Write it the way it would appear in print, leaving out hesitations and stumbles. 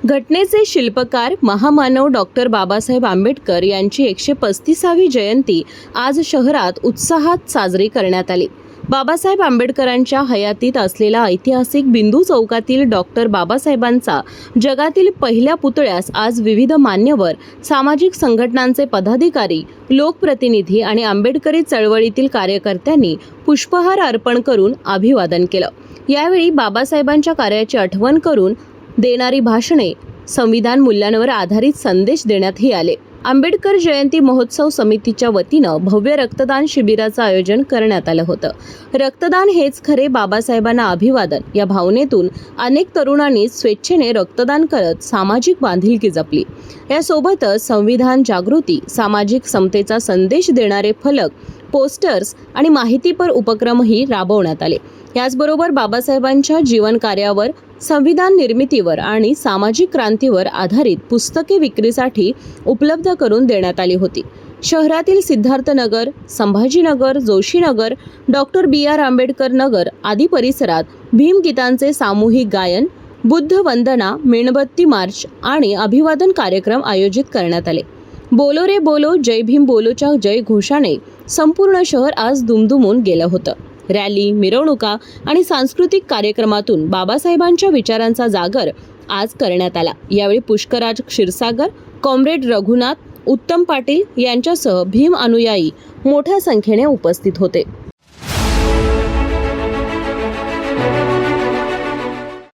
घटनेचे शिल्पकार महामानव डॉक्टर बाबासाहेब आंबेडकर यांची 135वी जयंती आज शहरात उत्साहात साजरी करण्यात आली। बाबासाहेब आंबेडकरांच्या हयातीत असलेला ऐतिहासिक बिंदू चौकातील डॉक्टर बाबासाहेबांचा जगातील पहिल्या पुतळ्यास आज विविध मान्यवर, सामाजिक संघटनांचे पदाधिकारी, लोकप्रतिनिधी आणि आंबेडकरी चळवळीतील कार्यकर्त्यांनी पुष्पहार अर्पण करून अभिवादन केलं। यावेळी बाबासाहेबांच्या कार्याची आठवण करून देणारी भाषणे, संविधान मूल्यांवर आधारित संदेश देण्यातही आले। आंबेडकर जयंती महोत्सव समितीच्या वतीनं भव्य रक्तदान शिबिराचं आयोजन करण्यात आलं होतं। रक्तदान हेच खरे बाबासाहेबांना अभिवादन या भावनेतून अनेक तरुणांनी स्वेच्छेने रक्तदान करत सामाजिक बांधिलकी जपली। यासोबतच संविधान जागृती, सामाजिक समतेचा संदेश देणारे फलक, पोस्टर्स आणि माहितीपर उपक्रमही राबवण्यात आले। याचबरोबर बाबासाहेबांच्या जीवन कार्यावर, संविधान निर्मितीवर आणि सामाजिक क्रांतीवर आधारित पुस्तके विक्रीसाठी उपलब्ध करून देण्यात आली होती। शहरातील सिद्धार्थनगर, संभाजीनगर, जोशीनगर, डॉक्टर BR आंबेडकर नगर आदी परिसरात भीमगीतांचे सामूहिक गायन, बुद्ध वंदना, मेणबत्ती मार्च आणि अभिवादन कार्यक्रम आयोजित करण्यात आले। बोलो रे बोलो, जय भीम बोलोच्या जय घोषाने संपूर्ण शहर आज दुमदुमून गेलं होतं। रॅली, मिरवणुका आणि सांस्कृतिक कार्यक्रमातून बाबासाहेबांच्या विचारांचा जागर आज करण्यात आला। यावेळी पुष्कराज क्षीरसागर, कॉम्रेड रघुनाथ, उत्तम पाटील यांच्यासह भीम अनुयायी मोठ्या संख्येने उपस्थित होते।